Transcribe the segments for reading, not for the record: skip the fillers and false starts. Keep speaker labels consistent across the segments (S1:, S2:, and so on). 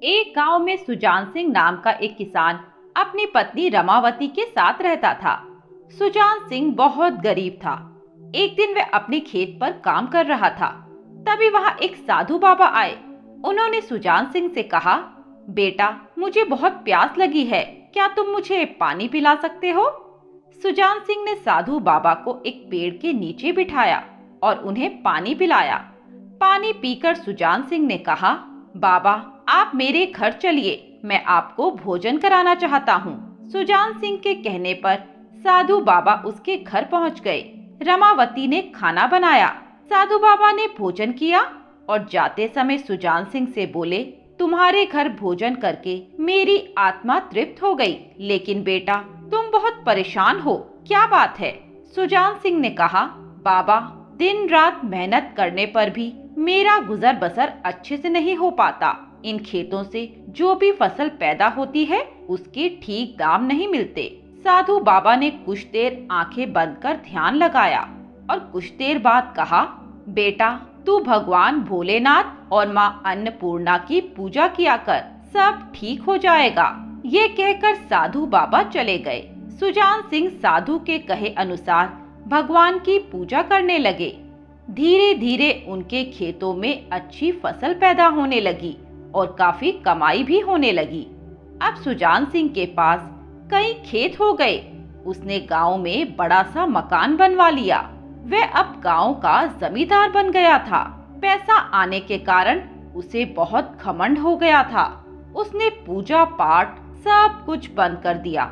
S1: एक गांव में सुजान सिंह नाम का एक किसान अपनी पत्नी रमावती के साथ रहता था। सुजान सिंह बहुत गरीब था। एक दिन वह अपने खेत पर काम कर रहा था। तभी वहां एक साधु बाबा आए। उन्होंने सुजान सिंह से कहा, बेटा, मुझे बहुत प्यास लगी है, क्या तुम मुझे पानी पिला सकते हो? सुजान सिंह ने साधु बाबा को एक पेड़ के नीचे बिठाया और उन्हें पानी पिलाया। पानी पीकर सुजान सिंह ने कहा, बाबा, आप मेरे घर चलिए, मैं आपको भोजन कराना चाहता हूँ। सुजान सिंह के कहने पर साधु बाबा उसके घर पहुँच गए। रमावती ने खाना बनाया। साधु बाबा ने भोजन किया और जाते समय सुजान सिंह से बोले, तुम्हारे घर भोजन करके मेरी आत्मा तृप्त हो गई, लेकिन बेटा, तुम बहुत परेशान हो, क्या बात है? सुजान सिंह ने कहा, बाबा, दिन रात मेहनत करने पर भी मेरा गुजर बसर अच्छे से नहीं हो पाता। इन खेतों से जो भी फसल पैदा होती है उसके ठीक दाम नहीं मिलते। साधु बाबा ने कुछ देर आंखें बंद कर ध्यान लगाया और कुछ देर बाद कहा, बेटा, तू भगवान भोलेनाथ और माँ अन्नपूर्णा की पूजा किया कर, सब ठीक हो जाएगा। ये कहकर साधु बाबा चले गए। सुजान सिंह साधु के कहे अनुसार भगवान की पूजा करने लगे। धीरे धीरे उनके खेतों में अच्छी फसल पैदा होने लगी और काफी कमाई भी होने लगी। अब सुजान सिंह के पास कई खेत हो गए। उसने गांव में बड़ा सा मकान बनवा लिया। वह अब गांव का जमींदार बन गया था। पैसा आने के कारण उसे बहुत घमंड हो गया था। उसने पूजा पाठ सब कुछ बंद कर दिया।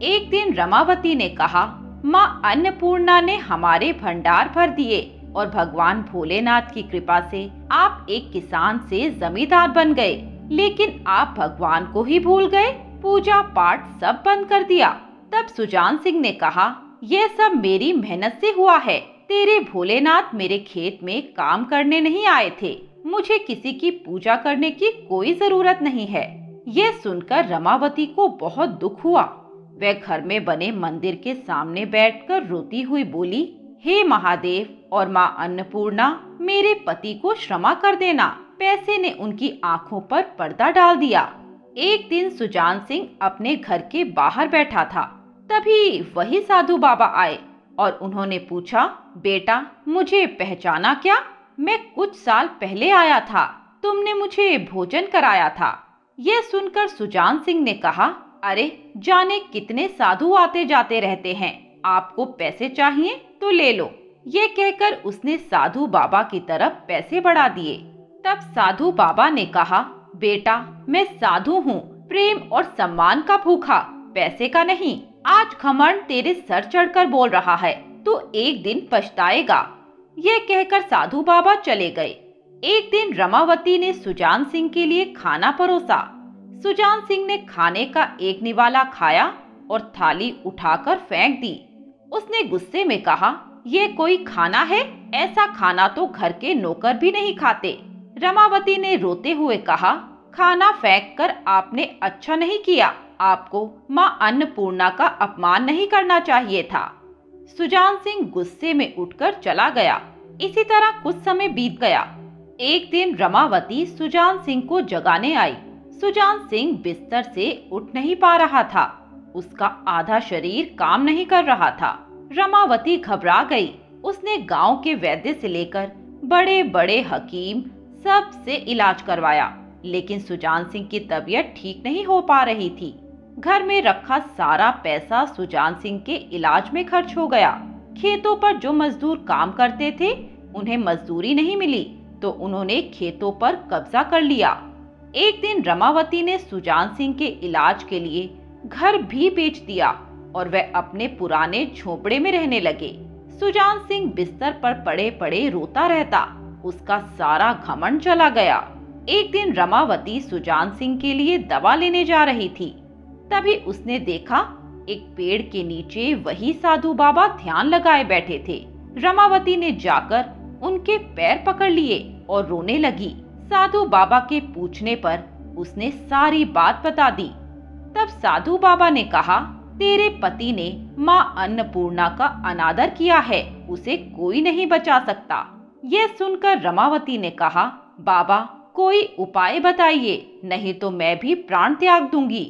S1: एक दिन रमावती ने कहा, माँ अन्नपूर्णा ने हमारे भंडार भर दिए और भगवान भोलेनाथ की कृपा से आप एक किसान से जमींदार बन गए, लेकिन आप भगवान को ही भूल गए, पूजा पाठ सब बंद कर दिया। तब सुजान सिंह ने कहा, यह सब मेरी मेहनत से हुआ है। तेरे भोलेनाथ मेरे खेत में काम करने नहीं आए थे। मुझे किसी की पूजा करने की कोई जरूरत नहीं है। यह सुनकर रमावती को बहुत दुख हुआ। वह घर में बने मंदिर के सामने बैठकर रोती हुई बोली, हे महादेव और माँ अन्नपूर्णा, मेरे पति को क्षमा कर देना। पैसे ने उनकी आंखों पर पर्दा डाल दिया। एक दिन सुजान सिंह अपने घर के बाहर बैठा था। तभी वही साधु बाबा आए और उन्होंने पूछा, बेटा, मुझे पहचाना क्या? मैं कुछ साल पहले आया था, तुमने मुझे भोजन कराया था। यह सुनकर सुजान सिंह ने कहा, अरे, जाने कितने साधु आते जाते रहते हैं, आपको पैसे चाहिए तो ले लो। ये कहकर उसने साधु बाबा की तरफ पैसे बढ़ा दिए। तब साधु बाबा ने कहा, बेटा, मैं साधु हूँ, प्रेम और सम्मान का भूखा, पैसे का नहीं। आज घमंड तेरे सर चढ़कर बोल रहा है, तू एक दिन पछताएगा। ये कहकर साधु बाबा चले गए। एक दिन रमावती ने सुजान सिंह के लिए खाना परोसा। सुजान सिंह ने खाने का एक निवाला खाया और थाली उठाकर फेंक दी। उसने गुस्से में कहा, ये कोई खाना है? ऐसा खाना तो घर के नौकर भी नहीं खाते। रमावती ने रोते हुए कहा, खाना फेंककर आपने अच्छा नहीं किया। आपको माँ अन्नपूर्णा का अपमान नहीं करना चाहिए था। सुजान सिंह गुस्से में उठकर चला गया। इसी तरह कुछ समय बीत गया। एक दिन रमावती सुजान सिंह को जगाने आई। सुजान सिंह बिस्तर से उठ नहीं पा रहा था। उसका आधा शरीर काम नहीं कर रहा था। रमावती घबरा गई। उसने गांव के वैद्य से लेकर बड़े बड़े हकीम सब से इलाज करवाया, लेकिन सुजान सिंह की तबीयत ठीक नहीं हो पा रही थी। घर में रखा सारा पैसा सुजान सिंह के इलाज में खर्च हो गया। खेतों पर जो मजदूर काम करते थे, उन्हें मजदूरी नहीं मिली तो उन्होंने खेतों पर कब्जा कर लिया। एक दिन रमावती ने सुजान सिंह के इलाज के लिए घर भी बेच दिया और वह अपने पुराने झोपड़े में रहने लगे। सुजान सिंह बिस्तर पर पड़े पड़े रोता रहता। उसका सारा घमंड चला गया। एक दिन रमावती सुजान सिंह के लिए दवा लेने जा रही थी। तभी उसने देखा, एक पेड़ के नीचे वही साधु बाबा ध्यान लगाए बैठे थे। रमावती ने जाकर उनके पैर पकड़ लिए और रोने लगी। साधु बाबा के पूछने पर उसने सारी बात बता दी। तब साधु बाबा ने कहा, तेरे पति ने माँ अन्नपूर्णा का अनादर किया है, उसे कोई नहीं बचा सकता। यह सुनकर रमावती ने कहा, बाबा, कोई उपाय बताइए, नहीं तो मैं भी प्राण त्याग दूंगी।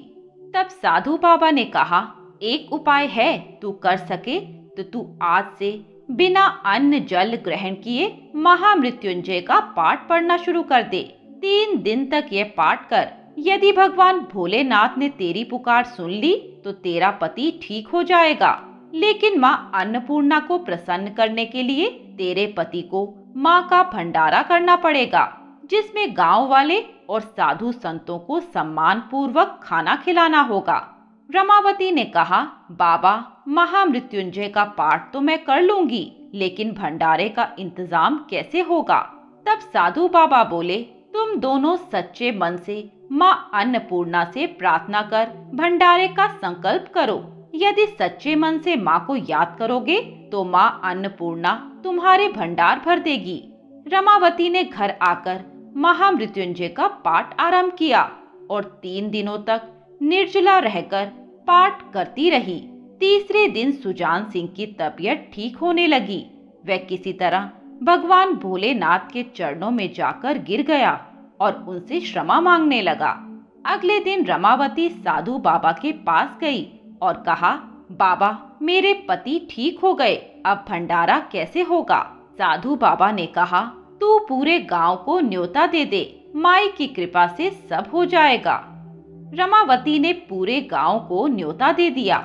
S1: तब साधु बाबा ने कहा, एक उपाय है, तू कर सके तो तू आज से बिना अन्न जल ग्रहण किए महामृत्युंजय का पाठ पढ़ना शुरू कर दे। 3 दिन तक यह पाठ कर। यदि भगवान भोलेनाथ ने तेरी पुकार सुन ली तो तेरा पति ठीक हो जाएगा। लेकिन माँ अन्नपूर्णा को प्रसन्न करने के लिए तेरे पति को माँ का भंडारा करना पड़ेगा, जिसमें गांव वाले और साधु संतों को सम्मान पूर्वक खाना खिलाना होगा। रमावती ने कहा, बाबा, महामृत्युंजय का पाठ तो मैं कर लूंगी, लेकिन भंडारे का इंतजाम कैसे होगा? तब साधु बाबा बोले, तुम दोनों सच्चे मन से माँ अन्नपूर्णा से प्रार्थना कर भंडारे का संकल्प करो। यदि सच्चे मन से माँ को याद करोगे तो माँ अन्नपूर्णा तुम्हारे भंडार भर देगी। रमावती ने घर आकर महामृत्युंजय का पाठ आरंभ किया और 3 दिनों तक निर्जला रहकर पाठ करती रही। तीसरे दिन सुजान सिंह की तबीयत ठीक होने लगी। वह किसी तरह भगवान भोलेनाथ के चरणों में जाकर गिर गया और उनसे क्षमा मांगने लगा। अगले दिन रमावती साधु बाबा के पास गई और कहा, बाबा, मेरे पति ठीक हो गए, अब भंडारा कैसे होगा? साधु बाबा ने कहा, तू पूरे गांव को न्योता दे दे, माई की कृपा से सब हो जाएगा। रमावती ने पूरे गांव को न्योता दे दिया।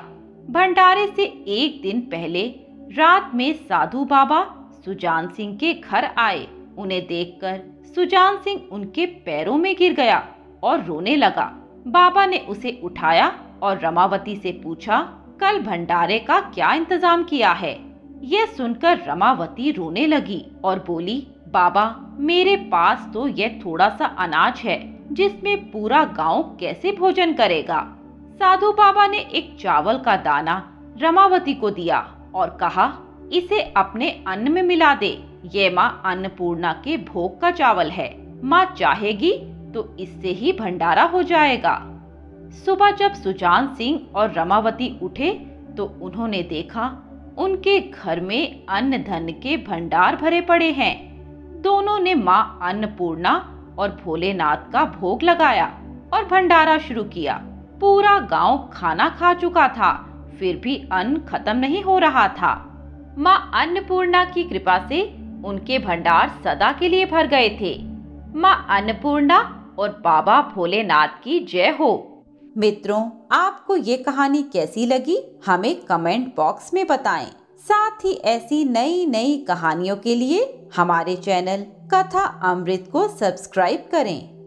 S1: भंडारे से 1 दिन पहले रात में साधु बाबा सुजान सिंह के घर आए। उन्हें देखकर सुजान सिंह उनके पैरों में गिर गया और रोने लगा। बाबा ने उसे उठाया और रमावती से पूछा, कल भंडारे का क्या इंतजाम किया है? यह सुनकर रमावती रोने लगी और बोली, बाबा, मेरे पास तो यह थोड़ा सा अनाज है, जिसमें पूरा गांव कैसे भोजन करेगा? साधु बाबा ने एक चावल का दाना रमावती को दिया और कहा, इसे अपने अन्न में मिला दे। ये माँ अन्नपूर्णा के भोग का चावल है। माँ चाहेगी तो इससे ही भंडारा हो जाएगा। सुबह जब सुजान सिंह और रमावती उठे तो उन्होंने देखा उनके घर में अन्न धन के भंडार भरे पड़े हैं। दोनों ने माँ अन्नपूर्णा और भोलेनाथ का भोग लगाया और भंडारा शुरू किया। पूरा गांव खाना खा चुका था, फिर भी अन्न खत्म नहीं हो रहा था। माँ अन्नपूर्णा की कृपा से उनके भंडार सदा के लिए भर गए थे। माँ अन्नपूर्णा और बाबा भोलेनाथ की जय हो। मित्रों, आपको ये कहानी कैसी लगी हमें कमेंट बॉक्स में बताएं। साथ ही ऐसी नई नई कहानियों के लिए हमारे चैनल कथा अमृत को सब्सक्राइब करें।